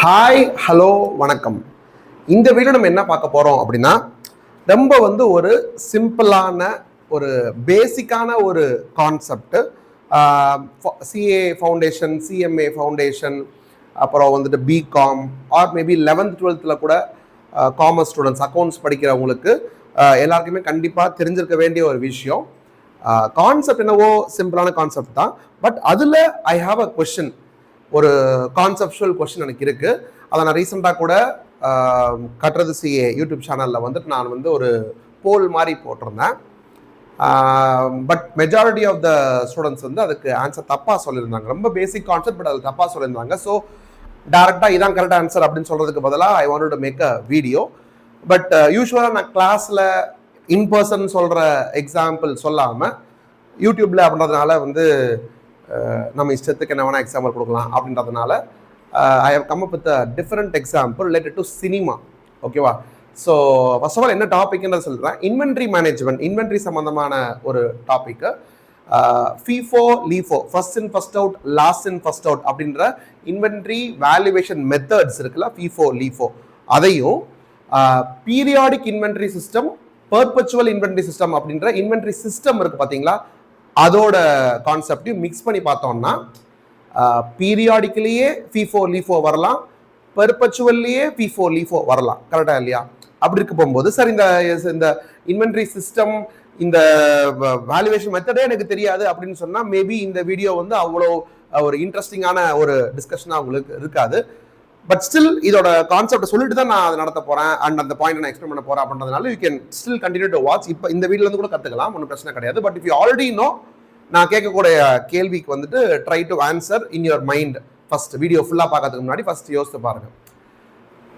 Hi hello வணக்கம். இந்த video நம்ம என்ன பார்க்க போகிறோம் அப்படின்னா, ரொம்ப ஒரு சிம்பிளான ஒரு பேசிக்கான ஒரு concept. CA foundation, CMA foundation, அப்புறம் BCom or maybe 11th 12th கூட காமர்ஸ் ஸ்டூடெண்ட்ஸ், அக்கௌண்ட்ஸ் படிக்கிறவங்களுக்கு எல்லாருக்குமே கண்டிப்பாக தெரிஞ்சிருக்க வேண்டிய ஒரு விஷயம். கான்செப்ட் என்னவோ சிம்பிளான கான்செப்ட் தான். பட் அதில் ஐ ஹாவ் அ கொஷின், ஒரு கான்செப்சுவல் கொஸ்டின் எனக்கு இருக்கு. அதை நான் ரீசெண்டாக கூட கட்டுறது சிஏ யூடியூப் சேனலில் நான் ஒரு போல் மாதிரி போட்டிருந்தேன். But majority of the students அதுக்கு ஆன்சர் தப்பாக சொல்லியிருந்தாங்க. ரொம்ப பேசிக் கான்செப்ட், பட் அது தப்பாக சொல்லியிருந்தாங்க. ஸோ டேரெக்டாக இதான் கரெக்ட் ஆன்சர் அப்படின்னு சொல்கிறதுக்கு பதிலாக I want to make a video. But யூஸ்வலாக நான் கிளாஸில் இன்பர்சன் சொல்கிற எக்ஸாம்பிள் சொல்லாமல் யூடியூப்பில் அப்படின்றதுனால நம்ம இஷ்டத்துக்கு என்ன வேணால் எக்ஸாம்பிள் கொடுக்கலாம் அப்படின்றதுனால I have come up with a different example related to cinema. ஓகேவா? ஸோ ஃபர்ஸ்ட் ஆஃப் ஆல் என்ன டாபிக்ன்றது சொல்கிறேன். இன்வென்ட்ரி மேனேஜ்மெண்ட், இன்வென்ட்ரி சம்மந்தமான ஒரு topic. FIFO, LIFO, first in first out, last in first out அப்படின்ற இன்வென்ட்ரி வேல்யூவேஷன் மெத்தட்ஸ் இருக்குல்ல, FIFO, LIFO, அதையும் periodic inventory system, perpetual inventory system அப்படின்ற இன்வென்ட்ரி சிஸ்டம் இருக்குது பார்த்தீங்களா, அதோட கான்செப்டையும் மிக்ஸ் பண்ணி பார்த்தோம்னா பீரியாடிக்கலியே FIFO, LIFO வரலாம், பெர்பச்சுவல்லையே FIFO, LIFO வரலாம். கரெக்டா இல்லையா? அப்படி இருக்க போகும்போது சார் இந்த இன்வென்ட்ரி சிஸ்டம், இந்த வேல்யூவேஷன் மெத்தடே எனக்கு தெரியாது அப்படின்னு சொன்னா மேபி இந்த வீடியோ அவ்வளோ ஒரு இன்ட்ரெஸ்டிங்கான ஒரு டிஸ்கஷனாக உங்களுக்கு இருக்காது. பட் ஸ்டில் இதோட கான்செப்ட் சொல்லிட்டு தான் நான் அதை நடத்த போறேன் அண்ட் அந்த பாயிண்ட் நான் எக்ஸ்பிளைன் பண்ண போறேன் அப்படின்றதுனால you can still continue to watch. இப்போ இந்த வீடியோல கூட கத்துக்கலாம், ஒன்றும் பிரச்சனை கிடையாது. But if you already know, நான் கேட்கக்கூடிய கேள்விக்கு try to answer in your mind. First video ஃபுல்லாக பார்க்கறதுக்கு முன்னாடி ஃபர்ஸ்ட் யோசித்து பாருங்க.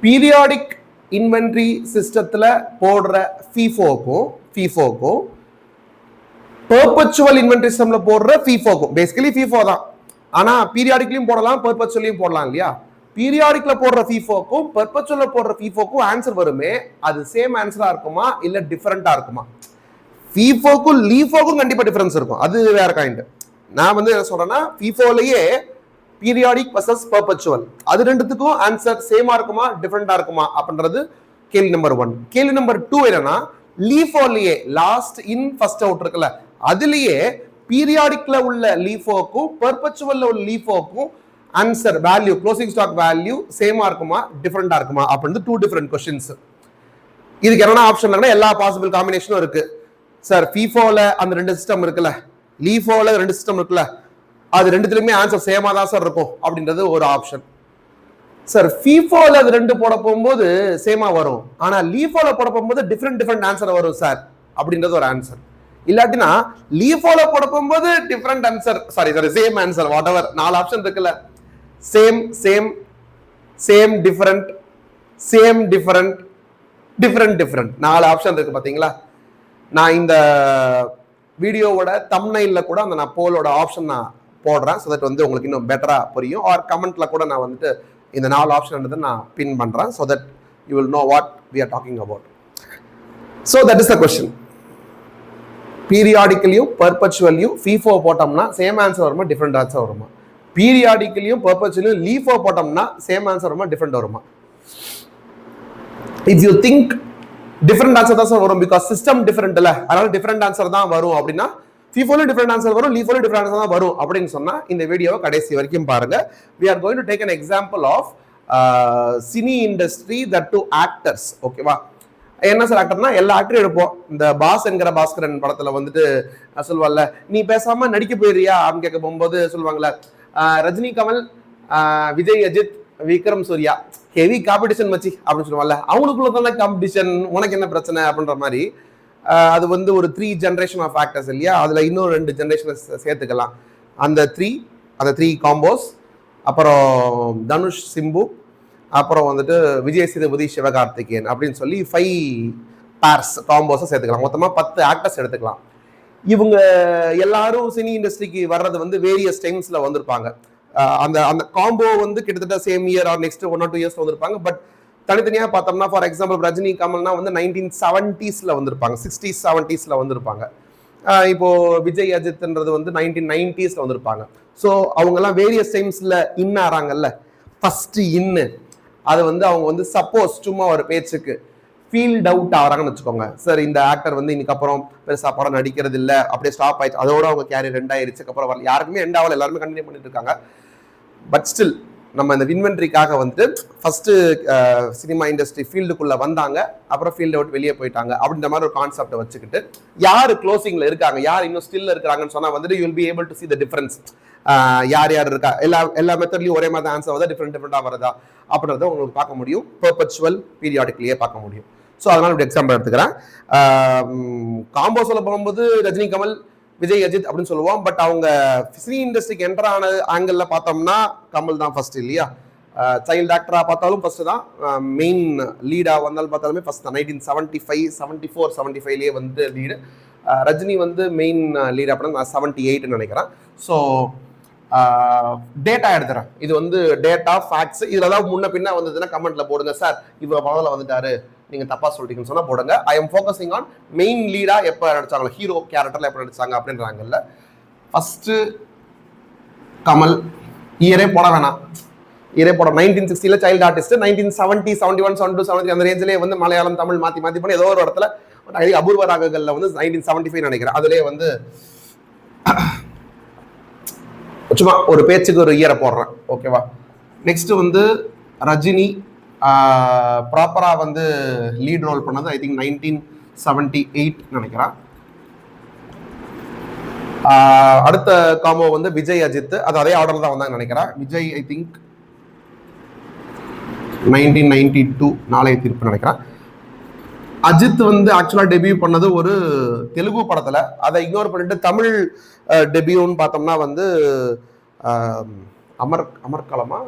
பீரியாடிக் இன்வென்ட்ரி சிஸ்டத்தில் போடுற FIFOக்கும் பெர்பச்சுவல் இன்வென்ட்ரி சிஸ்டம்ல போடுற FIFOக்கும் பேசிக்கலி FIFO தான். ஆனால் பீரியாடிக்லையும் போடலாம், பெர்பச்சுவலையும் போடலாம் இல்லையா? பீரியாடிக்ல போடுற FIFOக்கும் பெர்பச்சுவல்ல போடுற FIFOக்கும் ஆன்சர் வருமே, அது சேம் ஆன்சரா இருக்குமா இல்ல டிஃபரெண்டா இருக்குமா? FIFOக்கும் LIFOக்கும் கண்டிப்பா டிஃபரன்ஸ் இருக்கும், அது வேற கைண்ட். நான் என்ன சொல்றேன்னா, FIFOலயே பீரியாடிக் வர்சஸ் பெர்பச்சுவல், அது ரெண்டுத்துக்கும் ஆன்சர் சேமா இருக்குமா டிஃபரெண்டா இருக்குமா அப்படின்றது கேள்வி நம்பர் 1. கேள்வி நம்பர் 2 என்னன்னா, LIFOலயே லாஸ்ட் இன் ஃபர்ஸ்ட் அவுட் இருக்குல்ல, அதுலயே பீரியாடிக்ல உள்ள LIFOக்கும் பெர்பச்சுவல்ல உள்ள LIFOக்கும் answer value, closing stock value சேமா இருக்குமா டிஃபரெண்டா இருக்குமா அப்படின்னு 2 டிஃபரெண்ட் கொஸ்டின்ஸ். இதுக்கு என்ன ஆப்ஷன் இருக்குன்னா, எல்லா பாசிபிள் காம்பினேஷனும் இருக்கு சார். FIFOல அந்த 2 சிஸ்டம் இருக்குல்ல, LIFOல 2 சிஸ்டம் இருக்குல்ல, அது ரெண்டுத்துலயுமே ஆன்சர் சேமா தான் சார் இருக்கும் அப்படின்றது ஒரு ஆப்ஷன். சார் FIFOல அது 2 போட போகும்போது சேமா வரும், ஆனா LIFOல போட போகும்போது டிஃபரெண்ட் ஆன்சர் வரும் சார் அப்படின்றது ஒரு ஆன்சர். இல்லாட்டினா LIFOல போட போகும்போது different answer, sorry same answer, whatever 4 option இருக்குல்ல, same same same different same different different different 4 option இருக்கு பாத்தீங்களா? நான் இந்த வீடியோவோட தம்ப்நெயில்ல கூட அந்த நான் போலோட ஆப்ஷன் நான் போடுறேன், ஸோ தட் உங்களுக்கு இன்னும் பெட்டரா புரியும். ஆர் கமெண்ட்ல கூட நான் இந்த 4 ஆப்ஷன் நான் பின் பண்றேன், so that you will know what we are talking about. So that is the question. பீரியாடிக்கலியும் பெர்பச்சுவல்லையும் FIFO போட்டோம்னா சேம் ஆன்சர் வருமா டிஃபரெண்ட் ஆன்சர் வருமா? பீரியாடிக்கலியும் பெர்பச்சுவலையும் LIFO போட்டோம்னா சேம் ஆன்சர் வருமா டிஃபரெண்ட் வருமா? If you think different answer தான் சார் வரும், பிகாஸ் சிஸ்டம் டிஃபரெண்ட் இல்ல, அதனால டிஃபரெண்ட் ஆன்சர் தான் வரும் அப்படின்னா, FIFOலயும் டிஃபரெண்ட் ஆன்சர் வரும், LIFOலயும் டிஃபரெண்ட் ஆன்சர் தான் வரும் அப்படின்னு சொன்னா இந்த வீடியோவை கடைசி வரைக்கும் பாருங்க. we are going to take an example of cine industry, that two actors. ஓகேவா? என்ன சார் ஆக்டர்னா, எல்லா ஆக்டரும் எடுப்போம். இந்த பாஸ் என்கிற பாஸ்கரன் படத்துல சொல்லுவாங்கல்ல, நீ பேசாம நடிக்க போயிடுறியா அப்படின்னு கேட்க போகும்போது சொல்லுவாங்கல்ல, ரஜினி, கமல், விஜய், அஜித், விக்ரம், சூர்யா, ஹெவி காம்படிஷன் மச்சி அப்படின்னு சொல்லுவாங்கல்ல, அவங்களுக்குள்ள தானே காம்படிஷன், உனக்கு என்ன பிரச்சனை அப்படின்ற மாதிரி. அது ஒரு 3 ஜென்ரேஷன் ஆஃப் ஆக்டர்ஸ் இல்லையா? அதுல இன்னும் 2 ஜென்ரேஷன் சேர்த்துக்கலாம். அந்த 3 காம்போஸ், அப்புறம் தனுஷ், சிம்பு, அப்புறம் விஜய் சேதுபதி, சிவகார்த்திகேயன் அப்படின்னு சொல்லி 5 பேர்ஸ் காம்போஸை சேர்த்துக்கலாம். மொத்தமா 10 ஆக்டர்ஸ் எடுத்துக்கலாம். இவங்க எல்லாரும் சினி இண்டஸ்ட்ரிக்கு வர்றது வேரியஸ் டைம்ஸ்ல வந்திருப்பாங்க. அந்த அந்த காம்போ கிட்டத்தட்ட same year R next 1 or 2 years வந்திருப்பாங்க. பட் தனித்தனியா பார்த்தோம்னா, ஃபார் எக்ஸாம்பிள் ரஜினி, கமல்னா 1970ஸ்ல வந்திருப்பாங்க, 60s 70ஸ்ல வந்திருப்பாங்க. இப்போ விஜய், அஜித்ன்றது 1990ஸ்ல வந்திருப்பாங்க. ஸோ அவங்க எல்லாம் வேரியஸ் டைம்ஸ்ல இன் ஆறாங்கல்ல. ஃபர்ஸ்ட் இன்னு அது வந்து அவங்க வந்து சப்போஸ் சும்மா ஒரு பேச்சுக்கு ஃபீல்ட் அவுட் ஆகிறாங்கன்னு வச்சுக்கோங்க. சார் இந்த ஆக்டர் வந்து இன்னைக்கு அப்புறம் பெருசாக படம் நடிக்கிறது இல்லை, அப்படியே ஸ்டாப் ஆயிடுச்சு, அதோட அவங்க கேரியர் ரெண்ட் ஆயிடுச்சு, அப்புறம் வரல, யாருக்குமே எண்ட் ஆகல, எல்லாருமே கண்டினியூ பண்ணிட்டு இருக்காங்க. பட் ஸ்டில் நம்ம இந்த இன்வென்ட்ரிக்காக வந்து ஃபர்ஸ்ட் சினிமா இண்டஸ்ட்ரி ஃபீல்டுக்குள்ள வந்தாங்க, அப்புறம் ஃபீல்டு அவுட் வெளியே போயிட்டாங்க அப்படின்ற மாதிரி ஒரு கான்செப்டை வச்சுக்கிட்டு யார் க்ளோசிங்ல இருக்காங்க, யார் இன்னும் ஸ்டில் இருக்காங்கன்னு சொன்னா வந்துட்டு you will be able to see the difference. யார் யார் இருக்கா, எல்லா மெத்தட்லயும் ஒரே மாதிரி ஆன்சர் வருதா, டிஃப்ரெண்டா வருதா அப்படின்றத உங்களுக்கு பார்க்க முடியும், பெர்பெச்சுவல் பீரியாடிக்லயே பார்க்க முடியும். ஸோ அதனால இப்படி எக்ஸாம்பிள் எடுத்துக்கிறேன். காம்போ சொல்ல போகும்போது ரஜினி கமல், விஜய் அஜித் அப்படின்னு சொல்லுவோம். பட் அவங்க சினி இண்டஸ்ட்ரிக்கு என்டர் ஆன ஆங்கிள் பார்த்தோம்னா கமல் தான் ஃபர்ஸ்ட் இல்லையா. சைல்டு ஆக்டரா பார்த்தாலும் ஃபர்ஸ்ட் தான், மெயின் லீடா வந்தாலும் பார்த்தாலுமே ஃபர்ஸ்ட் தான். 1975, 74, 75லேயே வந்து லீடு. ரஜினி வந்து மெயின் லீட் அப்படின்னா நான் 78 நினைக்கிறேன். ஸோ டேட்டா எடுத்துறேன், இது வந்து டேட்டா ஃபேக்ட்ஸ். இதுல ஏதாவது முன்ன பின்ன வந்ததுன்னா கமெண்ட்ல போடுங்க, சார் இவ்வளவு படத்துல வந்துட்டாரு நீங்க தப்பா சொல்றீங்கன்னு சொன்னா போடுங்க. I am focusing on main லீடா எப்ப நடிச்சாங்களோ, ஹீரோ கேரக்டர்ல எப்ப நடிச்சாங்க அப்படின்றாங்கல்ல. ஃபர்ஸ்ட் கமல், இயரே போட வேணாம், இயரே போட 1960ல சைல்டு ஆர்டிஸ்ட், 1970, 71, 72, 73 அந்த ரேஞ்சிலே வந்து மலையாளம் தமிழ் மாத்தி மாத்தி பண்ணி ஏதோ ஒரு இடத்துல அபூர்வ ராகங்கள்ல வந்து 1975 நினைக்கிறேன், அதுலயே வந்து சும்மா ஒரு பேச்சுக்கு ஒரு இயரை போடுறேன், ஓகேவா. நெக்ஸ்ட் வந்து ரஜினி ப்ராப்பரா வந்து லீட் ரோல் பண்ணது ஐ திங்க் 1978 நினைக்கிறேன். அடுத்த காம்போ வந்து விஜய் அஜித், அது அதே ஆர்டர் தான் வந்தாங்க நினைக்கிறேன். விஜய் ஐ திங்க் 1992 நாளைய தீர்ப்பு நினைக்கிறேன். அஜித் வந்து ஆக்சுவலா டெபியூ பண்ணது ஒரு தெலுங்கு படத்துல, அதை இக்னோர் பண்ணிட்டு தமிழ் டெபியூன்னு பார்த்தோம்னா வந்து அமர்கலமா,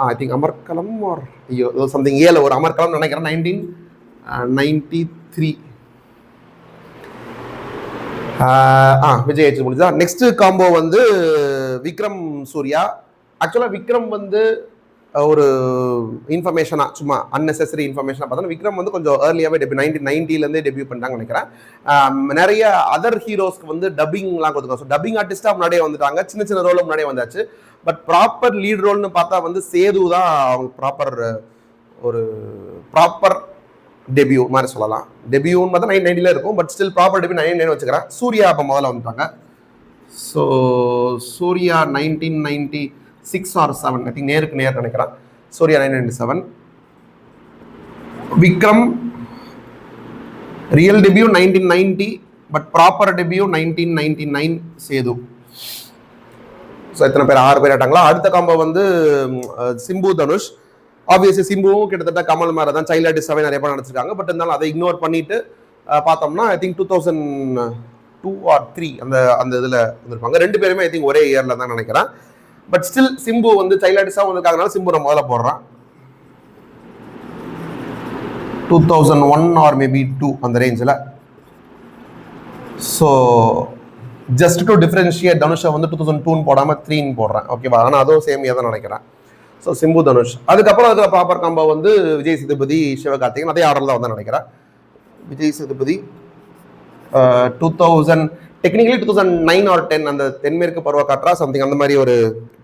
ஐ திங்க் அமர்கலம் ஆர் ஐயோ சம்திங் ஏல ஒரு அமர்கலம் நினைக்கிறேன், 1993. விஜய் அஜித் முடிஞ்சா. நெக்ஸ்ட் காம்போ வந்து விக்ரம் சூர்யா. ஆக்சுவலா விக்ரம் வந்து ஒரு இன்ஃபர்மேஷனா சும்மா அன்னெசரி இன்ஃபர்மேஷனா பார்த்தோம்னா விக்ரம் வந்து கொஞ்சம் ஏர்லியாவே டெபியூ 1990லேருந்தே டெபியூ பண்ணிட்டாங்க நினைக்கிறேன். நிறைய அதர் ஹீரோஸ்க்கு வந்து டப்பிங்லாம் கொடுத்துருக்கோம். ஸோ டப்பிங் ஆர்டிஸ்டா முன்னாடியே வந்துட்டாங்க, சின்ன சின்ன ரோல் முன்னாடியே வந்தாச்சு. பட் ப்ராப்பர் லீட் ரோல்னு பார்த்தா வந்து சேது தான் அவங்க ப்ராப்பர் டெபியூ மாதிரி சொல்லலாம். டெபியூன்னு பார்த்தா 1990ல இருக்கும், பட் ஸ்டில் ப்ராப்பர் டெபியூ 1999 வச்சுக்கிறேன். சூர்யா அப்போ முதல்ல வந்துட்டாங்க. So Suriya 1996 or 7 I think Nerukku Ner நினைக்கிறேன். Suriya 1997. Vikram real debut 1990, but proper debut 1999 Sethu. So எத்தனை பேர், 6 பேர் ஆட்டாங்களா. அடுத்த காம்போ வந்து சிம்பு தனுஷ். ஆப்வியஸ்லி சிம்புவும் கிட்டத்தட்ட கமல் மாதிரி தான் சைல்ட் ஆர்டிஸ்டாவே நிறைய படம் நடிச்சிருக்காங்க. பட் இருந்தாலும் அதை இக்னோர் பண்ணிட்டு பார்த்தோம்னா ஐ திங்க் 2002 or 3 அந்த இதில் வந்திருப்பாங்க. ரெண்டு பேருமே ஐ திங்க் ஒரே இயர்ல தான் நினைக்கிறேன். பட் ஸ்டில் சிம்பு வந்து சைல்ட் ஆர்டிஸ்டா வந்திருக்காங்கனால சிம்பு நான் முதல்ல போடுறேன். 2001 or maybe 2 அந்த ரேஞ்சில். ஸோ ஜஸ்ட் டு டிஃபரன்ஷியேட் தனுஷை வந்து 2002 போடாமல் 3 போடுறேன், ஓகேவா. ஆனால் அதுவும் சேமியாக தான் நினைக்கிறேன். ஸோ சிம்பு தனுஷ். அதுக்கப்புறம் அதில் ப்ராப்பர் காம்போ வந்து விஜய் சேதுபதி சிவகார்த்திகேயன், அதே ஆர்டரில் வந்து நினைக்கிறேன். விஜய் சேதுபதி 2000 டெக்னிக்கலி 2009 or 10 அந்த தென்மேற்கு பருவ காற்றா சம்திங் அந்த மாதிரி ஒரு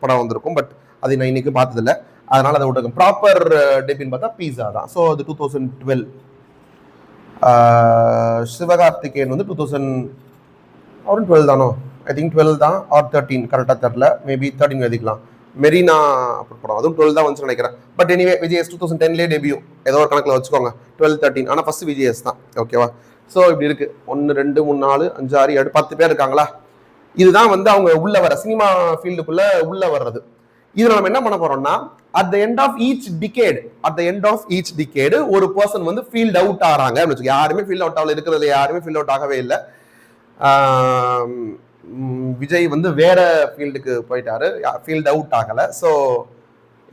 படம் வந்திருக்கும். பட் அது நான் இன்னைக்கு பார்த்ததில்ல, அதனால அதை விட்டு ப்ராப்பர் டெபியூன்னு பார்த்தா பீஸா தான். ஸோ அது 2012. சிவகார்த்திகேயன் வந்து 2012 தானோ, ஐ திங்க் 12 தான் ஆர் 13, கரெக்டாக தெரில, மேபி 13 எழுதிக்கலாம். மெரினா அப்படி படம் அதுவும் 12 தான் வந்து நினைக்கிறேன். பட் எனிவே விஜய்எஸ் 2010லேயே டெபியூ, ஏதோ ஒரு கணக்கில் வச்சுக்கோங்க, 12, 13. ஆனால் ஃபர்ஸ்ட் விஜய்எஸ் தான், ஓகேவா. ஸோ இப்படி இருக்கு, 1 2 3 4 5 6 7 10 பேர் இருக்காங்களா. இதுதான் வந்து அவங்க உள்ள வர சினிமா ஃபீல்டுக்குள்ள உள்ள வர்றது. இதுல நம்ம என்ன பண்ண போறோம்னா at the end of each decade ஒரு பர்சன் வந்து ஃபீல்ட் அவுட் ஆகிறாங்க. யாருமே ஃபீல்ட் அவுட் ஆகல, இருக்கிறது யாருமே ஃபீல்ட் அவுட் ஆகவே இல்லை. விஜய் வந்து வேற ஃபீல்டுக்கு போயிட்டாரு, ஃபீல்ட் அவுட் ஆகல. So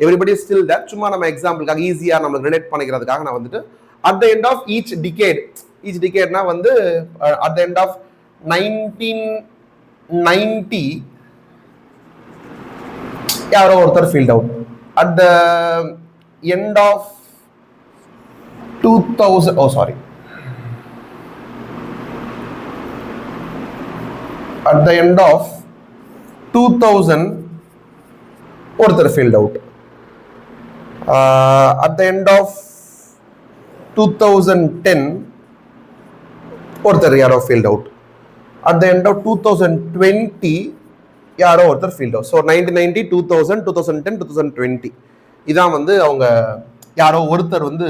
everybody still that. சும்மா நம்ம எக்ஸாம்பிளுக்காக ஈஸியா நம்மளுக்கு ரிலேட் பண்ணிக்கிறதுக்காக நான் வந்துட்டு at the end of each டிகேட்னா வந்து அட் த எண்ட் ஆஃப் 1990 யாரோ ஒருத்தர் field out. At the end of 2000 at the end of 2000 ஒருத்தர் field out. At the end of 2010 ஒருத்தர் யாரோ field out. At the end of 2020 யாரோ ஒருத்தர் field out. So 1990, 2000, 2010, 2020 இதான் வந்து அவங்க யாரோ ஒருத்தர் வந்து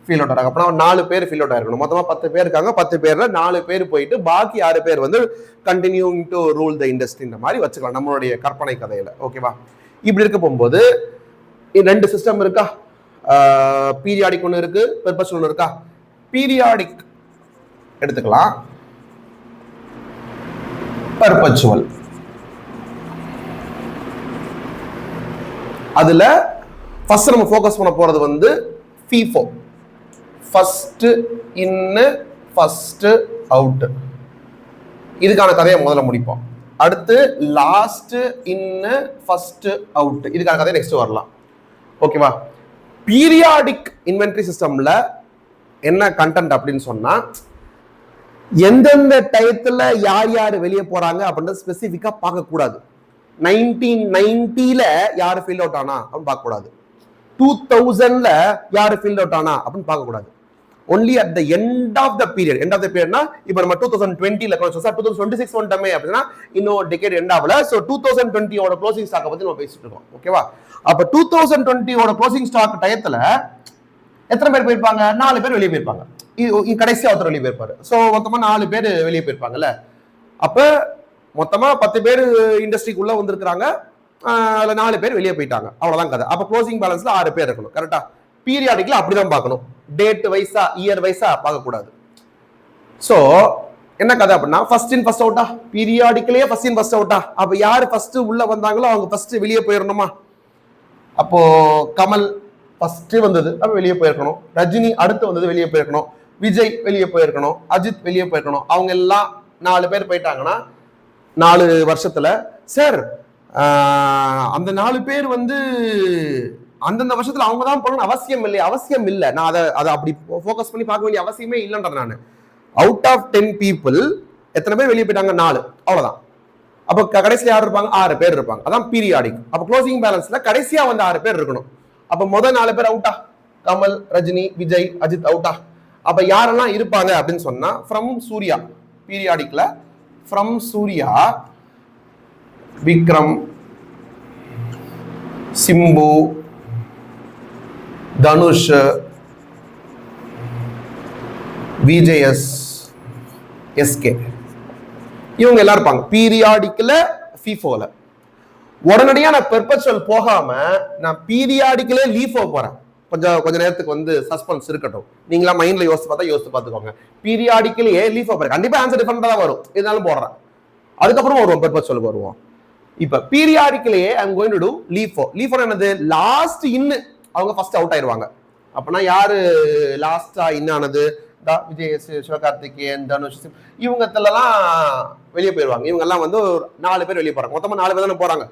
ஃபீல் அவுட் ஆகிறாங்க. அப்படின்னா 4 பேர் ஃபீல் அவுட் ஆயிருக்கணும். மொத்தமாக 10 பேர் இருக்காங்க. 10 பேர்ல 4 பேர் போயிட்டு பாக்கி 6 பேர் வந்து கண்டினியூங் டு ரூல் த இண்டஸ்ட்ரின்ற மாதிரி வச்சுக்கலாம் நம்மளுடைய கற்பனை கதையில. ஓகேவா? இப்படி இருக்க போகும்போது 2 சிஸ்டம் இருக்கா. பீரியாடிக் ஒன்று இருக்கு, பெர்பச்சுவல் ஒன்று இருக்கா. பீரியாடிக் எடுத்துக்கலாம், பெர்பச்சுவல். அதுல ஃபர்ஸ்ட் நம்ம ஃபோக்கஸ் பண்ண போறது வந்து FIFO, first in first out. இதுக்கான கதையை முதல்ல முடிப்போம். அடுத்து லாஸ்ட் இன் ஃபர்ஸ்ட் அவுட், இதுக்கான கதையை நெக்ஸ்ட் வரலாம். ஓகேவா? பீரியாடிக் இன்வென்டரி சிஸ்டம்ல என்ன கண்டென்ட் அப்படின்னு சொன்னா, எந்தெந்த டயத்துல யார் யார் வெளியே போறாங்க அப்படின்றது ஸ்பெசிஃபிக்கா பார்க்க கூடாது. 1990ல யாரு ஃபீல்ட் அவுட் ஆனா அப்படின்னு பார்க்க கூடாது. 2000ல யாரு ஃபீல்ட் அவுட் ஆனா அப்படின்னு பார்க்க கூடாது. Only at the end of the period. End of the பீரியட்னா இப்போ நம்ம 2020ல 2026 வந்துட்டோமே அப்படின்னா இன்னும் டிகேட் எண்ட் ஆகல. ஸோ 2020 க்ளோசிங் ஸ்டாக்கை பத்தி நம்ம பேசிட்டு இருக்கோம். ஓகேவா? அப்ப 2020 க்ளோசிங் ஸ்டாக் டயத்துல எத்தனை பேர் போயிருப்பாங்க? 4 பேர் வெளியே போயிருப்பாங்க. கடைசியா ஒருத்தர் வெளியே போயிருப்பாரு. ஸோ மொத்தமா 4 பேர் வெளியே போயிருப்பாங்கல்ல. அப்ப மொத்தமா 10 பேர் இண்டஸ்ட்ரிக்குள்ள வந்திருக்கிறாங்க. அதுல 4 பேர் வெளியே போயிட்டாங்க. அவ்வளவுதான் கதை. அப்ப க்ளோசிங் பேலன்ஸ்ல 6 பேர் இருக்கணும். கரெக்டா? பீரியாடிக்ல அப்படிதான் பார்க்கணும். டேட் வைஸா, இயர் வைஸா பார்க்க கூடாது. சோ என்ன கதை அப்படின்னா, ஃபர்ஸ்ட் இன் ஃபர்ஸ்ட் அவுட்டா? பீரியாடிக்லயே ஃபர்ஸ்ட் இன் ஃபர்ஸ்ட் அவுட்டா? அப்ப யாரு ஃபர்ஸ்ட் உள்ள வந்தாங்களோ அவங்க ஃபர்ஸ்ட் வெளியே போயிடணுமா? அப்போ கமல் ஃபர்ஸ்ட் வந்தது, அப்ப வெளியே போயிருக்கணும். ரஜினி அடுத்து வந்தது, வெளியே போயிருக்கணும். விஜய் வெளியே போயிருக்கணும். அஜித் வெளியே போயிருக்கணும். அவங்க எல்லாம் 4 பேர் போயிட்டாங்கன்னா 4 வருஷத்துல சார் அந்த 4 பேர் வந்து அந்தந்த வருஷத்துல அவங்க தான் போகணும்னு அவசியம் இல்லையா? அவசியம் இல்லை. நான் அதை அப்படி ஃபோக்கஸ் பண்ணி பார்க்க வேண்டிய அவசியமே இல்லைன்ற. நான் அவுட் ஆஃப் 10 பீப்புள் எத்தனை பேர் வெளியே போயிட்டாங்க? 4. அவ்வளவுதான். அப்போ கடைசியில் யார் இருப்பாங்க? 6 பேர் இருப்பாங்க. அதான் பீரியாடிக். அப்போ க்ளோசிங் பேலன்ஸ்ல கடைசியா வந்து 6 பேர் இருக்கணும். அப்ப முதல் 4 பேர் அவுட்டா? கமல், ரஜினி, விஜய், அஜித் அவுட்டா? அப்ப யாரெல்லாம் இருப்பாங்க அப்படின்னு சொன்னா, ஃப்ரம் சூர்யா பீரியாடிக்ல, from Suriya Vikram, Simbu, Dhanush, VJS, SK, இவங்க எல்லாம் இருப்பாங்க பீரியாடிக்ல, FIFOல. உடனடியா நான் பெர்பச்சுவல் போகாம நான் பீரியாடிக்கலே லீஃபோ போறேன். கொஞ்ச நேரத்துக்கு வந்து சஸ்பென்ஸ் இருக்கட்டும். நீங்களா மைண்ட்ல யோசிச்சு பார்த்துக்கோங்க. பீரியாடிக்கலே லீஃபோ போறேன். கண்டிப்பா ஆன்சர் டிஃபரெண்டா தான் வரும். இதனாலும் போடுறேன். அதுக்கப்புறம் வருவோம், பெர்பச்சுவலுக்கு வருவோம். இப்ப பீரியாடிக்கலே ஐ அம் கோயிங் டு டு லீஃபோ. லீஃபோ என்னது? லாஸ்ட் இன் அவங்க ஃபர்ஸ்ட் அவுட் ஆயிருவாங்க. அப்பனா யாரு லாஸ்டா இன் ஆனது? விஜய், சிவகார்த்திகேயன், தனுஷ், இவங்க எல்லாம் வெளியே போயிருவாங்க. இவங்க எல்லாம் வந்து 4 பேர் வெளியே போறாங்க. மொத்தமா 4 பேர் தானே போறாங்க.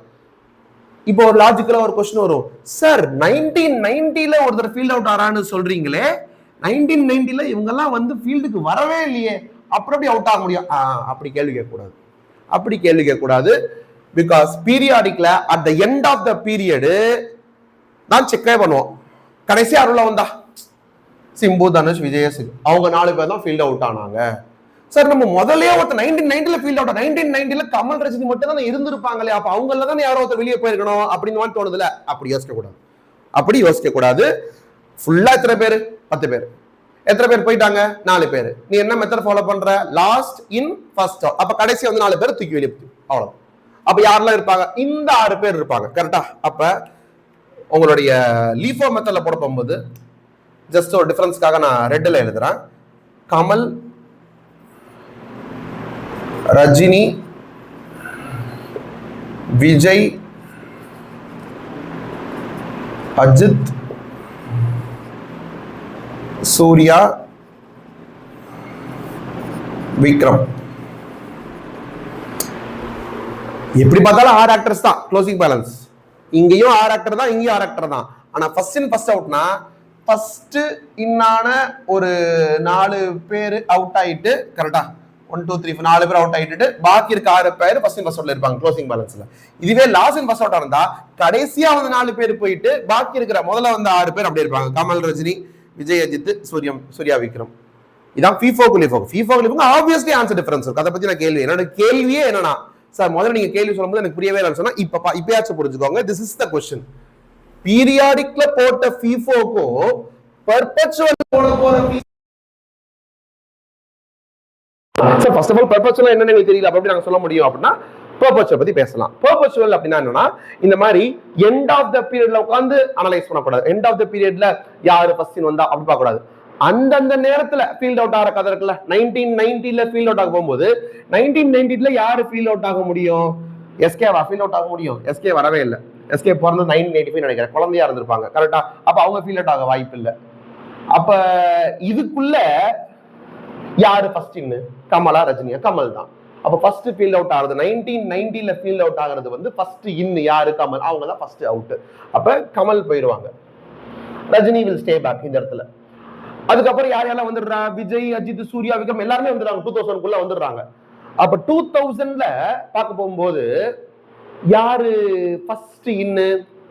இப்போ ஒரு லாஜிக்கலா ஒரு கொஸ்டின் வரும், சார் 1990ல ஒருத்தர் ஃபீல்ட் அவுட் ஆறான்னு சொல்றீங்களே, 1990ல இவங்க எல்லாம் வந்து ஃபீல்டுக்கு வரவே இல்லையே, அப்புறம் எப்படி அவுட் ஆக முடியும்? அப்படி கேள்வி கேட்கக்கூடாது. பிகாஸ் பீரியாடிக்ல at the end of the period தான் செக்கே பண்ணுவோம். கடைசியா அருள வந்தா சிம்பு, தனுஷ், விஜயஸ், அவங்க 4 பேர் தான் ஃபீல்ட் அவுட் ஆனாங்க. சார் நம்ம முதலே ஒருத்தர் 1990ல ஃபீல்ட் அவுட், 1990ல கமல், ரஜினி மட்டும் தான் இருந்திருப்பாங்களே, அப்ப அவங்கள தானே யாரோ ஒருத்தர் வெளியே போயிருக்கணும் அப்படின்னு தோணுதுல. அப்படி யோசிக்க கூடாது. ஃபுல்லா எத்தனை பேர்? 10 பேர். எத்தனை பேர் போயிட்டாங்க? 4 பேர். நீ என்ன மெத்தட் ஃபாலோ பண்ற? Last in first out. அப்ப கடைசி வந்து 4 பேர் தூக்கி வெளியே, அவ்வளவு. அப்ப யாரெல்லாம் இருப்பாங்க? இந்த 6 பேர் இருப்பாங்க. கரெக்டா? அப்ப உங்களுடைய லீஃபோ மெத்தட்ல போட போகும்போது ஜஸ்ட் ஒரு டிஃபரன்ஸ்க்காக நான் ரெட்ல எழுதுறேன். கமல், ரஜினி, விஜய், அஜித், சூர்யா, விக்ரம். எப்படி பார்த்தாலும் 6 ஆக்டர்ஸ் தான் க்ளோசிங் பேலன்ஸ். இங்கேயும் 6 ஆக்டர் தான், இங்கேயும் 6 ஆக்டர் தான். ஆனா ஃபர்ஸ்ட் இன் ஃபர்ஸ்ட் அவுட்னா ஃபர்ஸ்ட் இன்னான ஒரு 4 பேர் அவுட் ஆயிட்டு, கரெக்டா, 1 2 3 4 பேர் அவுட் ஆயிட்டு பாக்கி இருக்க 6 பேர் ஃபர்ஸ்ட் இன் ஃபர்ஸ்ட் அவுட்ல இருப்பாங்க க்ளோசிங் பேலன்ஸ்ல. இதுவே லாஸ்ட் இன் ஃபர்ஸ்ட் அவுட்டா இருந்தா கடைசியா வந்து 4 பேர் போயிட்டு பாக்கி இருக்கிற முதல்ல வந்து 6 பேர் அப்படியே இருப்பாங்க. கமல், ரஜினி, விஜய், அஜித், சூர்யா, விக்ரம். இதான் ஃபீஃபோக்கு லிஃபோக்கு. ஃபீஃபோக்கு லிஃபோக்கு ஆப்வியஸ்லி ஆன்சர் டிஃபரன்ஸ் இருக்கு. அதை பத்தி நான் கேள்வி என்னோட கேள்வியே என்னன்னா சார் முதல்ல நீங்க கேள்வி சொல்லும்போது எனக்கு புரியவே இல்லைன்னு சொன்னா இப்பயாச்சும் புரிஞ்சுக்கோங்க. This is the question. பீரியாடிக்ல போட்ட ஃபீஃபோக்கும் பெர்பெச்சுவல் போட போற sir first of all perpetual என்னன்னு எனக்கு தெரியல அப்படி நாங்க சொல்ல முடியும் அப்படின்னா பெர்பெச்சுவல் பத்தி பேசலாம். பெர்பெச்சுவல் அப்படின்னா என்னன்னா இந்த மாதிரி எண்ட் ஆஃப் த பீரியட்ல உட்காந்து அனலைஸ் பண்ணக்கூடாது. எண்ட் ஆஃப் த பீரியட்ல யாரு ஃபர்ஸ்ட் வந்தா அப்படி பார்க்க கூடாது. அந்தந்த நேரத்துல ஃபீல்ட் அவுட் ஆகிற கதை இருக்குல்ல, 1990ல ஃபீல்ட் அவுட் ஆக போகும்போது 1990ல யாரு ஃபீல்ட் அவுட் ஆக முடியும்? எஸ்கேவா ஃபீல்ட் அவுட் ஆக முடியும்? எஸ்கே வரவே இல்லை. எஸ்கே பிறந்து 1985 நினைக்கிறேன், குழந்தையா இருந்திருப்பாங்க கரெக்டா. அப்ப அவங்க ஃபீல்ட் அவுட் ஆக வாய்ப்பு இல்லை. அப்ப இதுக்குள்ள யாரு ஃபர்ஸ்ட் இன்னு? கமலா, ரஜினியா? கமல் தான். அப்ப ஃபர்ஸ்ட் ஃபீல்ட் அவுட் ஆகுது 1990ல ஃபீல்ட் அவுட் ஆகுறது வந்து ஃபர்ஸ்ட் இன் யாரு? கமல். அவங்க தான் ஃபர்ஸ்ட் அவுட். அப்ப கமல் போயிடுவாங்க, ரஜினி வில் ஸ்டே பேக் இந்த இடத்துல. அதுக்கப்புறம் யார் யாரெல்லாம் வந்துடுறா? விஜய், அஜித், சூர்யா, விக்ரம் எல்லாருமே வந்துடுறாங்க 2000க்குள்ள வந்துடுறாங்க. அப்ப 2000ல பார்க்க போகும்போது யாரு ஃபர்ஸ்ட் இன்னு?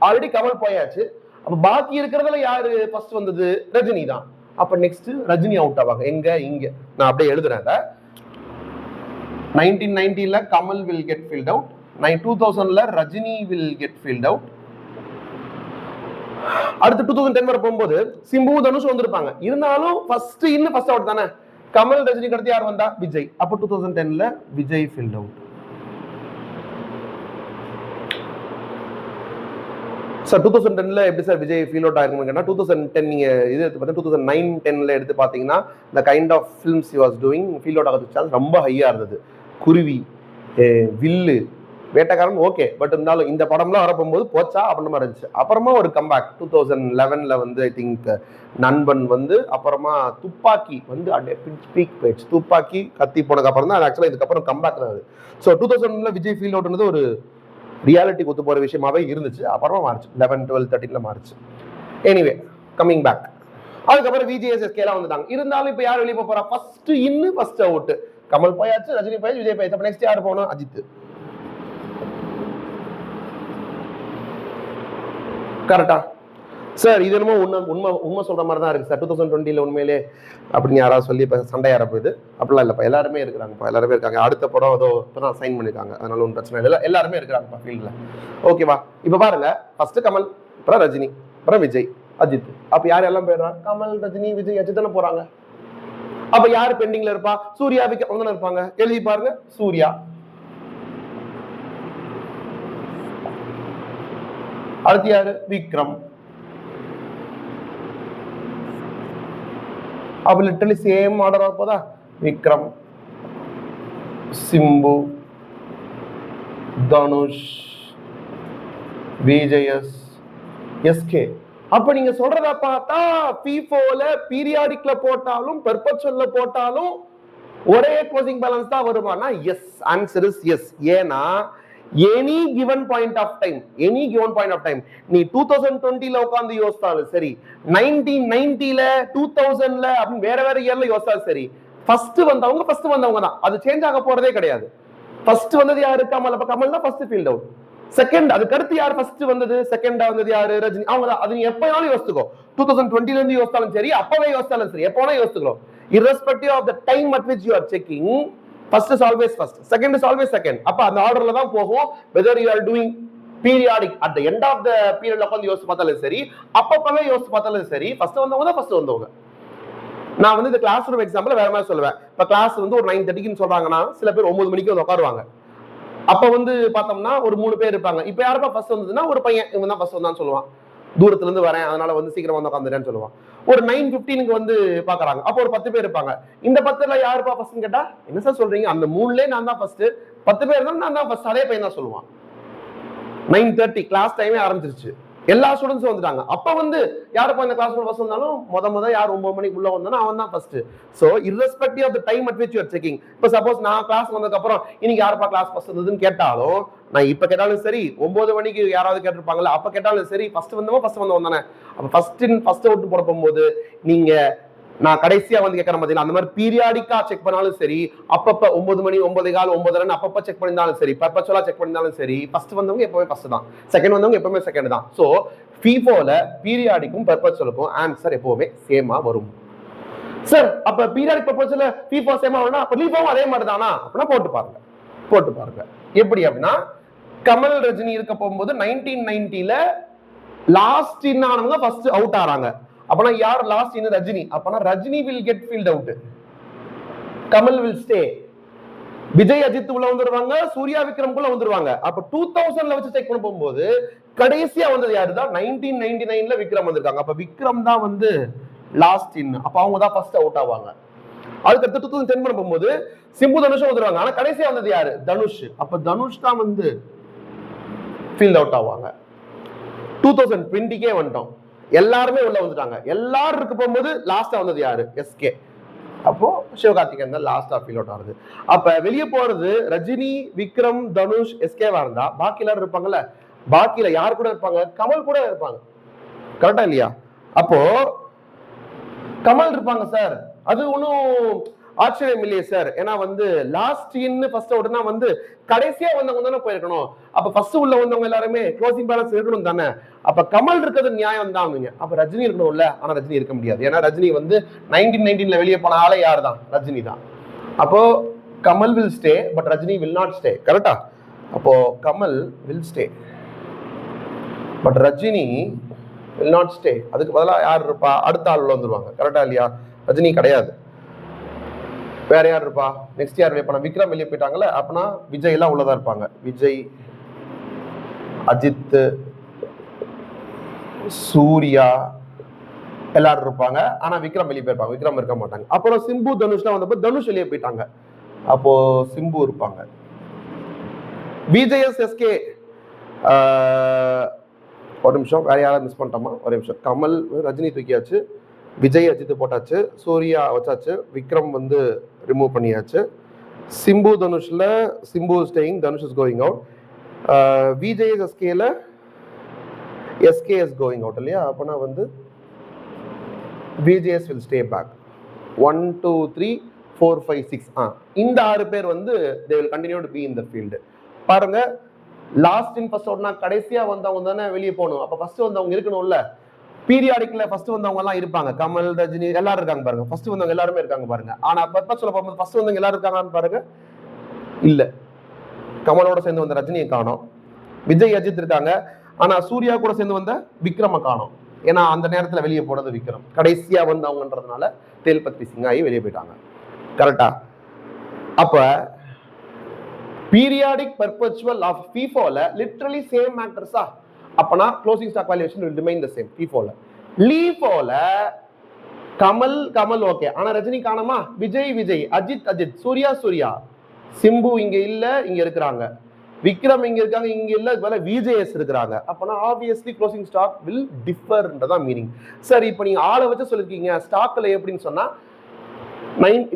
ஆல்ரெடி கமல் போயாச்சு. அப்ப பாக்கி இருக்கிறதுல யாரு ஃபர்ஸ்ட் வந்தது? ரஜினி தான். அப்ப நெக்ஸ்ட் ரஜினி அவுட் ஆவாங்க. எங்க? இங்க நான் அப்படியே எழுதுறேன். 1990ல Kamal will get field out, 2000ல Rajini will get field out. அடுத்து 2010 வரை போகும்போது சிம்பு, தனுஷ் வந்திருப்பாங்க. இருந்தாலும் ஃபர்ஸ்ட் இன்னு ஃபர்ஸ்ட் அவுட் தானே. கமல், ரஜினி அடுத்து யார் வந்தா? விஜய். அப்போ 2010ல விஜய் ஃபீல்ட் அவுட். சார் 2010ல எப்படி சார் விஜய் ஃபீல் அவுட் ஆயிருக்குன்னு கேட்டா 2010 நீங்க இது எடுத்து பார்த்தா 2009-10ல எடுத்து பாத்தீங்கன்னா the kind of films he was doing feel out ஆகிறதுக்கு சான்ஸ் ரொம்ப ஹையா இருந்தது. குருவி, வில்லு, வேட்டைக்காரன் ஓகே, பட் இருந்தாலும் இந்த படம்லாம் வரப்போகும்போது போச்சா அப்படின்ற மாதிரி இருந்துச்சு. அப்புறமா ஒரு கம்பேக் 2011ல வந்து ஐ திங்க் நண்பன் வந்து, அப்புறமா துப்பாக்கி வந்து பீக் போயிடுச்சு. துப்பாக்கி கத்தி போனதுக்கு அப்புறம் தான் ஆக்சுவலா இதுக்கப்புறம் கம்பேக் தான் அது. ஸோ 2000ல விஜய் ஃபீல் அவுட்ன்றது ஒரு ரியாலிட்டி ஒத்து போற விஷயமாவே இருந்துச்சு. அப்புறமா மாறிச்சு 11, 12, 13ல மாறிச்சு. Anyway coming back. அதுக்கப்புறம் விஜிஎஸ்எஸ்கேலாம் வந்துட்டாங்க. இருந்தாலும் இப்ப யார் வெளியே போறா? ஃபர்ஸ்ட் இன்னு ஃபர்ஸ்ட் அவுட். கமல் போயாச்சு, ரஜினி போயாச்சு, விஜய் போயாச்சு. அப்ப நெக்ஸ்ட் யார் போகணும்? அஜித். கரெக்டா சார்? இது என்னமோ உண்மை சொல்ற மாதிரி தான் இருக்கு சார். 2020ல உண்மையிலே அப்படின்னு யாராவது சொல்லி இப்ப சண்டையார போகுது அப்படிலாம் இல்லப்பா. எல்லாருமே இருக்கிறாங்கப்பா, எல்லாருமே இருக்காங்க. அடுத்த படம் ஏதோ இப்பதான் சைன் பண்ணிருக்காங்க, அதனால ஒன்றும் பிரச்சனை இல்லை. எல்லாருமே இருக்கிறாங்கப்பா ஃபீல்ட்ல. ஓகேவா? இப்ப பாருங்க, ஃபர்ஸ்ட் கமல், அப்புறம் ரஜினி, அப்புறம் விஜய், அஜித். அப்ப யார் எல்லாம் போயிடுறாங்க? கமல், ரஜினி, விஜய், அஜித் தானே போறாங்க. அப்ப யாரு பெண்டிங்ல இருப்பா? சூர்யா, விக்ரம் தானே இருப்பாங்க. எழுதி பாருங்க, சூர்யா. அடுத்து யாரு? விக்ரம். அப்ப லிட்டரலி சேம் ஆர்டர் இருப்பதா? Vikram, Simbu, Dhanush, VJS, SK. அப்ப நீங்க சொல்றத பார்த்தா ஃபீஃபோல பீரியாடிக்ல போட்டாலும் பெர்பெச்சுவல்ல போட்டாலும் ஒரே க்ளோசிங் பேலன்ஸ் தான் வருமானா? Yes, answer is yes. ஏன்னா any given point of time நீ 2020ல உட்காந்து யோசித்தாலும் சரி, 1990ல 2000ல அப்படின்னு வேற இயர்ல யோசித்தாலும் சரி, ஃபர்ஸ்ட் வந்தவங்க தான். அது சேஞ்ச் ஆக போறதே கிடையாது. ஃபர்ஸ்ட் வந்தது யாரு? கமல். அப்ப கமல் தான் ஃபர்ஸ்ட் ஃபீல்ட் அவுட். செகண்ட், அதுக்கு அடுத்து யார் ஃபர்ஸ்ட் வந்தது? செகண்டா வந்தது யாரு? ரஜினி. அவங்க தான். அது நீ எப்பயாலும் யோசிச்சுக்கோ. 2020ல இருந்து யோசித்தாலும் சரி, அப்பவே யோசித்தாலும் சரி, எப்போனா யோசிச்சுக்கோ. irrespective of the time at which you are checking, first is always first, second is always second. அப்ப அந்த ஆர்டர்ல தான் போகும். whether you are doing periodic at the end of the periodல உட்கார்ந்து யோசிச்சு பார்த்தாலும் சரி, அப்பவே யோசிச்சு பார்த்தாலும் சரி, ஃபர்ஸ்ட் வந்தவங்க தான் ஃபர்ஸ்ட் வந்தவங்க. நான் வந்து இந்த கிளாஸ் ரூம் எக்ஸாம்பிள் வேற மாதிரி சொல்லுவேன். இப்ப கிளாஸ் வந்து ஒரு 9:30க்கு சொல்றாங்கன்னா சில பேர் 9 மணிக்கு வந்து உட்காருவாங்க. அப்ப வந்து பார்த்தோம்னா ஒரு 3 பேர் இருப்பாங்க. இப்ப யாருப்பா ஃபர்ஸ்ட் வந்ததுன்னா ஒரு பையன் இவன் தான் ஃபர்ஸ்ட் வந்தான்னு சொல்லுவான். தூரத்துல இருந்து வரேன், அதனால வந்து சீக்கிரம் வந்து உட்காந்துறேன்னு சொல்லுவான். ஒரு 9:15க்கு வந்து பாக்குறாங்க. அப்போ ஒரு 10 பேர் இருப்பாங்க. இந்த 10ல யாருப்பா ஃபர்ஸ்ட்னு கேட்டா, என்ன சார் சொல்றீங்க? அந்த 3லே நான் தான் ஃபர்ஸ்ட். 10 பேர் தான் நான் தான் ஃபர்ஸ்ட். அதே பையன் தான் சொல்லுவான். 9:30 கிளாஸ் டைமே ஆரம்பிச்சிருச்சு. எல்லா ஸ்டூடெண்ட்ஸும் வந்துட்டாங்க. அப்ப வந்து யாருப்பா இந்த கிளாஸ் ஃபர்ஸ்ட் வந்தாலும் முத யார் 9 மணிக்கு உள்ள வந்தானோ அவன் தான் first. So irrespective of the time at which you are checking. இப்ப சப்போஸ் நான் கிளாஸ் வந்ததுக்கு அப்புறம் இன்னைக்கு யாருப்பா கிளாஸ் ஃபர்ஸ்ட் வந்ததுன்னு கேட்டாலும், நான் இப்ப கேட்டாலும் சரி, 9 மணிக்கு யாராவது கேட்டிருப்பாங்கல்ல, அப்ப கேட்டாலும் சரி, ஃபர்ஸ்ட் வந்தவன் தானே. அப்ப ஃபர்ஸ்ட் அவுட் போட போகும்போது நீங்க நான் கடைசியா வந்து கேட்கறேன் பாத்தீங்கன்னா, அந்த மாதிரி பீரியாடிக்கா செக் பண்ணாலும் சரி, அப்பப்ப 9 மணி 9:15 9:30 அப்பப்ப செக் பண்ணிருந்தாலும் சரி, பர்பச்சுவலா செக் பண்ணிருந்தாலும் சரி, ஃபர்ஸ்ட் வந்தவங்க எப்பவுமே ஃபர்ஸ்ட் தான், செகண்ட் வந்தவங்க எப்பவுமே செகண்ட் தான். சோ FIFOல பீரியாடிக்கும் பர்பச்சுவலுக்கும் ஆன்சர் எப்பவுமே சேமா வரும். சார் அப்ப பீரியாடிக் பர்பச்சுவல FIFO சேமா வரும்னா அப்ப LIFOவும் அதே மாதிரி தானா அப்படின்னா போட்டு பாருங்க. எப்படி அப்படின்னா, கமல் ரஜினி இருக்க போகும்போது 1990ல லாஸ்ட் இன் ஆனவங்க ஃபர்ஸ்ட் அவுட் ஆறாங்க. அப்பனா யார் லாஸ்ட் இன்? ரஜினி. அப்பனா Rajini will get field out, Kamal will stay, Vijay Ajith உள்ள வந்துருவாங்க, சூர்யா விக்ரம் குள்ள வந்துருவாங்க. அப்ப 2000ல வச்சு செக் பண்ண போகும்போது கடைசியா வந்தது யாரு தான்? 1999ல விக்ரம் வந்திருக்காங்க. அப்ப விக்ரம் தான் வந்து லாஸ்ட் இன், அப்ப அவங்க தான் ஃபர்ஸ்ட் அவுட் ஆவாங்க. அதுக்கடுத்து 2010 பண்ண போகும்போது சிம்பு தனுஷும் வந்துருவாங்க. ஆனா கடைசியா வந்தது யாரு? தனுஷ். அப்ப தனுஷ் தான் வந்து ஃபீல்ட் அவுட் ஆவாங்க. 2020கே வந்துட்டோம், எல்லாருமே உள்ள வந்துட்டாங்க. எல்லாரும் இருக்க போகும்போது லாஸ்டா வந்தது யாரு? SK. அப்போ சிவகார்த்திகேயன் தான் லாஸ்டா ஃபீல் அவுட் ஆகுது. அப்ப வெளியே போறது ரஜினி, விக்ரம், தனுஷ், SKவா இருந்தா பாக்கி எல்லாரும் இருப்பாங்கல்ல, பாக்கியில யார் கூட இருப்பாங்க? கமல் கூட இருப்பாங்க. கரெக்டா இல்லையா? அப்போ கமல் இருப்பாங்க சார், அது ஒன்னும் ஆச்சரியம் இல்லையே சார். ஏன்னா வந்து லாஸ்ட் இன் ஃபர்ஸ்ட் அவுட்னா வந்து கடைசியா வந்தவங்க தானே போயிருக்கணும். அப்ப ஃபர்ஸ்ட் உள்ள வந்தவங்க எல்லாருமே க்ளோசிங் பேலன்ஸ் இருக்கணும் தானே. அப்ப கமல் இருக்கிறது நியாயம் தான். அப்ப ரஜினி இருக்கணும்ல, ஆனா ரஜினி இருக்க முடியாது. ஏன்னா ரஜினி வந்து 1919ல வெளியே போன ஆளே யார் தான்? ரஜினி தான். அப்போ Kamal will stay but Rajini will not stay. கரெக்டா? அப்போ Kamal will stay but Rajini will not stay. அதுக்கு பதிலாக யார் இருப்பா? அடுத்த ஆள் உள்ள வந்துருவாங்க. கரெக்டா இல்லையா? ரஜினி கிடையாது, வேற யார் இருப்பா? நெக்ஸ்ட் யார் வெளியே போனா? விக்ரம் வெளியே போயிட்டாங்கல்ல, அப்பனா விஜய் எல்லாம் உள்ளதா இருப்பாங்க. விஜய், அஜித், சூர்யா எல்லாரும் இருப்பாங்க. ஆனா விக்ரம் வெளியே போயிருப்பாங்க, விக்ரம் இருக்க மாட்டாங்க. அப்புறம் சிம்பு தனுஷ்லாம் வந்தப்போ தனுஷ் வெளியே போயிட்டாங்க, அப்போ சிம்பு இருப்பாங்க. விஜய் SK ஒரு நிமிஷம், வேற யாராவது மிஸ் பண்ணிட்டோமா? ஒரு நிமிஷம். கமல் ரஜினி தூக்கியாச்சு, விஜய் அஜித் போட்டாச்சு, சூர்யா வச்சாச்சு, விக்ரம் வந்து ரிமூவ் பண்ணியாச்சு. சிம்பு தனுஷ்ல Simbu staying, Dhanush is going out. Vijay SKல SK is going out இல்லையா? அப்பனா வந்து VJS will stay back. 1 2 3 4 5 6 இந்த 6 பேர் வந்து they will continue to be in the field. பாருங்க, லாஸ்ட் இன் ஃபர்ஸ்ட் அவுட்னா கடைசியா வந்தவங்க தானே வெளியே போகணும். அப்ப ஃபர்ஸ்ட் வந்தவங்க இருக்கணும்ல. பீரியாடிக்ல ஃபர்ஸ்ட் வந்தவங்க எல்லாம் இருப்பாங்க, கமல், ரஜினி எல்லாரும் இருக்காங்க பாருங்க. ஃபர்ஸ்ட் வந்தவங்க எல்லாருமே இருக்காங்க பாருங்க. ஆனா பர்பஸ்ல போகும்போது ஃபர்ஸ்ட் வந்தவங்க எல்லாரும் இருக்காங்கன்னு பாருங்க, இல்ல. கமலோட சேர்ந்து வந்த ரஜினியை காணோம், விஜய் அஜித் இருக்காங்க, ஆனா சூர்யா கூட சேர்ந்து வந்த விக்ரம காணோம். ஏன்னா அந்த நேரத்துல வெளியே போனது விக்ரம், கடைசியா வந்தவங்கன்றதுனால தேல்பத்ரி சிங் ஆகி வெளியே போயிட்டாங்க. கரெக்டா? அப்ப பீரியாடிக் பர்பச்சுவல் ஆஃப் FIFOல லிட்டரலி சேம் மேட்டர்ஸா? அப்பனா closing stock valuation will remain the same. FIFOல LIFOல கமல் ஓகே, ஆனா ரஜினி காணோமா? விஜய் அஜித் சூர்யா சிம்பு இங்க இல்ல, இங்க இருக்கிறாங்க. விக்ரம் இங்க இருக்காங்க, இங்க இல்ல, இதுல VJS இருக்கிறாங்க. அப்பனா ஆப்வியஸ்லி க்ளோசிங் ஸ்டாக் வில் டிஃபர்ன்றதா மீனிங். சரி, இப்போ நீங்க ஆளை வச்சு சொல்லிருக்கீங்க ஸ்டாக்ல எப்படின்னு சொன்னா,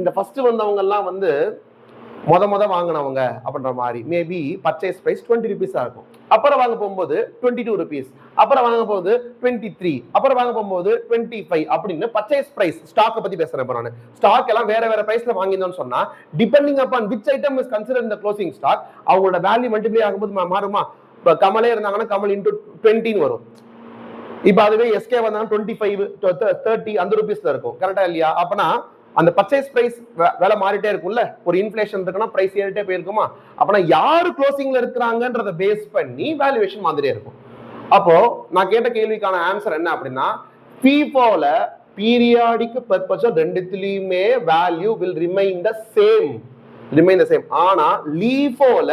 இந்த ஃபர்ஸ்ட் வந்தவங்க எல்லாம் வந்து மொத வாங்கினவங்க அப்படின்ற மாதிரி மேபி பர்ச்சேஸ் பிரைஸ் 20 rupees இருக்கும். அப்புறம் வாங்க போகும்போது 22 rupees, அப்புறம் வாங்க போகும்போது 23, அப்புறம் வாங்க போகும்போது 25 அப்படின்னு பர்ச்சேஸ் பிரைஸ் ஸ்டாக் பத்தி பேசுறேன். நான் ஸ்டாக் எல்லாம் வேற பிரைஸ்ல வாங்கினோம்னு சொன்னா depending upon which item is consider இந்த க்ளோசிங் ஸ்டாக், அவங்களோட வேல்யூ மல்டிப்ளை ஆகும்போது மாறுமா? இப்போ கமலே இருந்தாங்கன்னா கமல் இன்டூ 20 வரும். இப்போ அதுவே SK வந்தாங்கன்னா 25 30 அந்த ரூபீஸ்ல இருக்கும். கரெக்டா இல்லையா? அப்பனா அந்த பர்ச்சேஸ் பிரைஸ் வேலை மாறிட்டே இருக்கும்ல, ஒரு இன்ஃபிளேஷன் இருக்குன்னா பிரைஸ் ஏறிட்டே போயிருக்குமா? அப்பனா யாரு க்ளோசிங்ல இருக்கிறாங்கன்றத பேஸ் பண்ணி வேல்யூவேஷன் மாதிரியே இருக்கும். அப்போ நான் கேட்ட கேள்விக்கான ஆன்சர் என்ன அப்படின்னா, FIFOல பீரியாடிக் பர்பச்சுவல் ரெண்டுத்துலயுமே value will remain the same. ஆனா LIFOல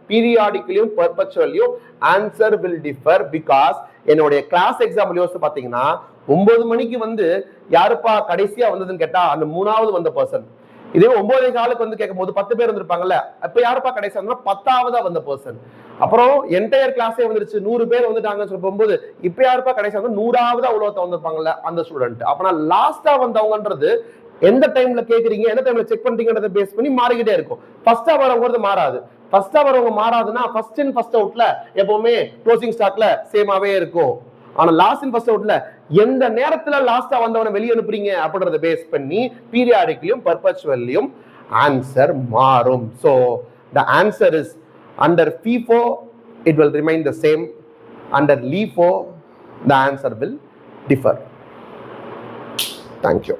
பீரியாடிக்லயும் பர்பச்சுவல்லையும் ஆன்சர் வில் டிஃபர். பிகாஸ் என்னுடைய கிளாஸ் எக்ஸாம்பிள் யோசிச்சு பாத்தீங்கன்னா 9 மணிக்கு வந்து யாருப்பா கடைசியா வந்ததுன்னு கேட்டா அந்த 3வது வந்த பர்சன். இதே 9:15 வந்து கேட்கும் போது 10 பேர் வந்திருப்பாங்கல்ல, அப்ப யாருப்பா கடைசியா வந்தா 10ஆவதா வந்த பர்சன். அப்புறம் என்டையர் கிளாஸே வந்துருச்சு, 100 பேர் வந்துட்டாங்கன்னு சொல்லி போகும்போது இப்ப யாருப்பா கடைசியா வந்து 100ஆவதா உலகத்தை வந்திருப்பாங்கல்ல அந்த ஸ்டூடெண்ட். அப்பனா லாஸ்டா வந்தவங்கன்றது எந்த டைம்ல கேக்குறீங்க, எந்த டைம்ல செக் பண்றீங்கன்றத பேஸ் பண்ணி மாறிக்கிட்டே இருக்கும். ஃபர்ஸ்டா வரவங்க மாறாது. ஃபர்ஸ்டா வரவங்க மாறாதுன்னா ஃபர்ஸ்ட் இன் ஃபர்ஸ்ட் அவுட்ல எப்பவுமே க்ளோசிங் ஸ்டாக்ல சேமாவே இருக்கும். ஆனா லாஸ்ட் இன் ஃபர்ஸ்ட் அவுட்ல எந்த நேரத்துல லாஸ்டா வந்தவனை வெளியே அனுப்புறீங்க அப்படின்றத பேஸ் பண்ணி பீரியாடிக்லயும் பெர்பச்சுவல்லையும் ஆன்சர் மாறும். So the answer is under FIFO it will remain the same, under LIFO the answer will differ. Thank you.